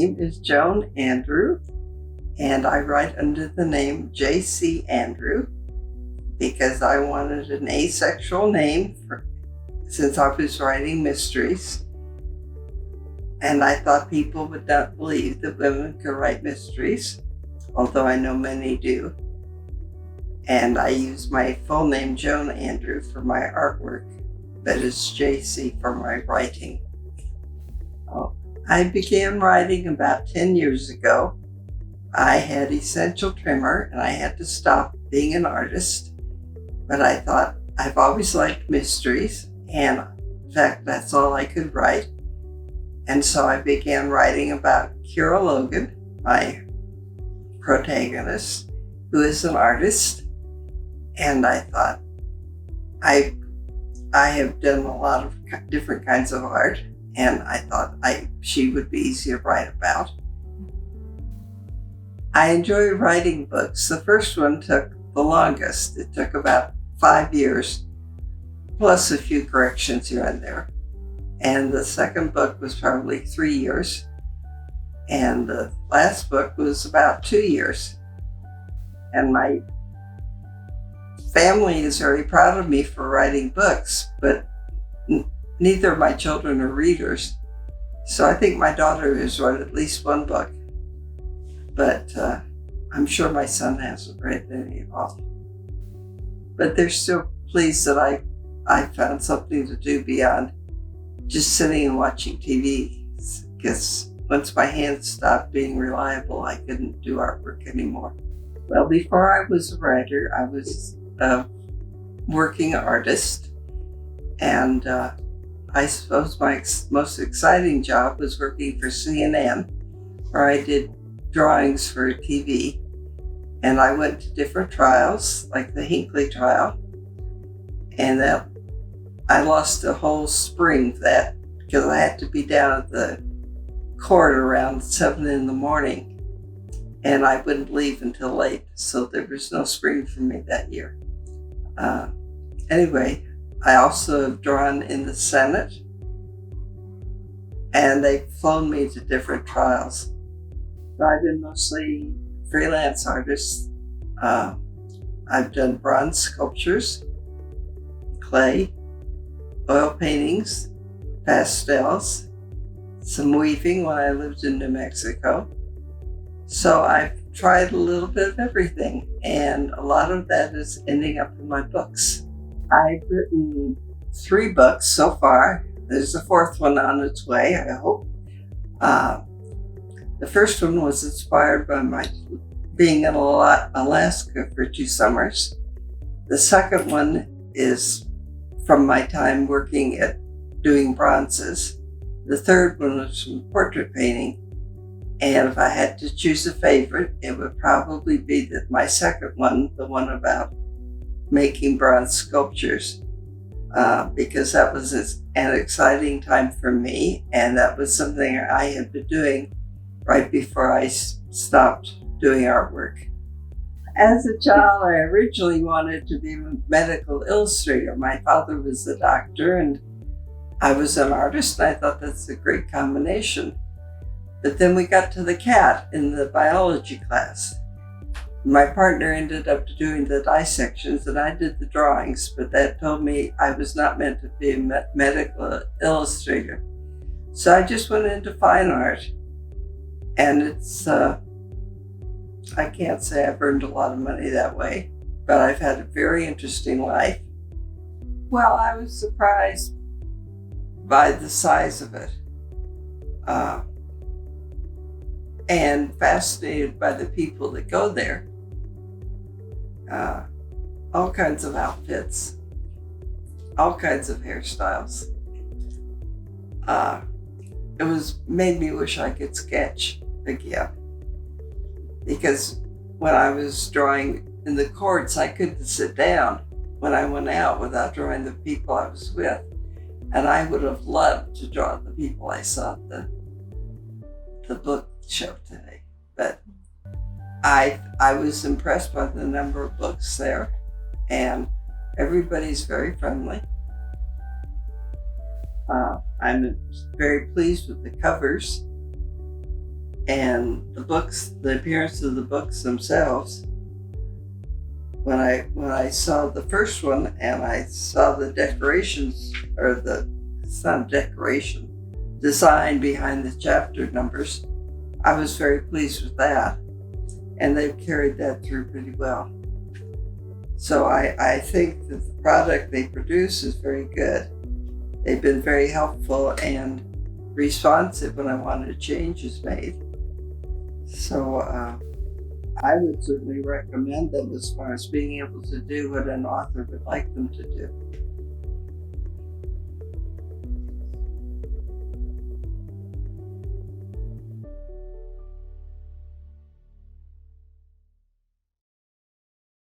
name is Joan Andrew, and I write under the name J.C. Andrew because I wanted an asexual name since I was writing mysteries. And I thought people would not believe that women could write mysteries, although I know many do. And I use my full name, Joan Andrew, for my artwork, but it's J.C. for my writing. I began writing about 10 years ago. I had essential tremor and I had to stop being an artist, but I thought I've always liked mysteries, and in fact, that's all I could write. And so I began writing about Kira Logan, my protagonist, who is an artist. And I thought, I have done a lot of different kinds of art, and I thought she would be easy to write about. I enjoy writing books. The first one took the longest. It took about 5 years, plus a few corrections here and there. And the second book was probably 3 years. And the last book was about 2 years. And my family is very proud of me for writing books, but neither of my children are readers. So I think my daughter has read at least one book, but I'm sure my son hasn't read any at all. But they're still pleased that I found something to do beyond just sitting and watching TV, because once my hands stopped being reliable, I couldn't do artwork anymore. Well, before I was a writer, I was a working artist, and I suppose my most exciting job was working for CNN, where I did drawings for TV, and I went to different trials, like the Hinckley trial, and that I lost a whole spring that because I had to be down at the court around 7 a.m, and I wouldn't leave until late, so there was no spring for me that year. Anyway, I also have drawn in the Senate, and they've flown me to different trials. So I've been mostly freelance artist. I've done bronze sculptures, clay, oil paintings, pastels, some weaving when I lived in New Mexico. So I've tried a little bit of everything, and a lot of that is ending up in my books. I've written 3 books so far. There's a 4th one on its way, I hope. The first one was inspired by my being in Alaska for 2 summers. The second one is from my time working at doing bronzes. The third one was from portrait painting. And if I had to choose a favorite, it would probably be my second one, the one about making bronze sculptures, because that was an exciting time for me, and that was something I had been doing right before I stopped doing artwork. As a child, I originally wanted to be a medical illustrator. My father was a doctor, and I was an artist, and I thought that's a great combination. But then we got to the cat in the biology class. My partner ended up doing the dissections and I did the drawings, but that told me I was not meant to be a medical illustrator. So I just went into fine art, and it's, I can't say I've earned a lot of money that way, but I've had a very interesting life. Well, I was surprised by the size of it. And fascinated by the people that go there. All kinds of outfits, all kinds of hairstyles. It made me wish I could sketch again, because when I was drawing in the courts, I couldn't sit down when I went out without drawing the people I was with. And I would have loved to draw the people I saw at the book show today, but I was impressed by the number of books there, and everybody's very friendly. I'm very pleased with the covers, And the books, the appearance of the books themselves, when I saw the first one and I saw the decorations, or it's not a decoration, design behind the chapter numbers, I was very pleased with that. And they've carried that through pretty well. So I think that the product they produce is very good. They've been very helpful and responsive when I wanted a change is made. So I would certainly recommend them as far as being able to do what an author would like them to do.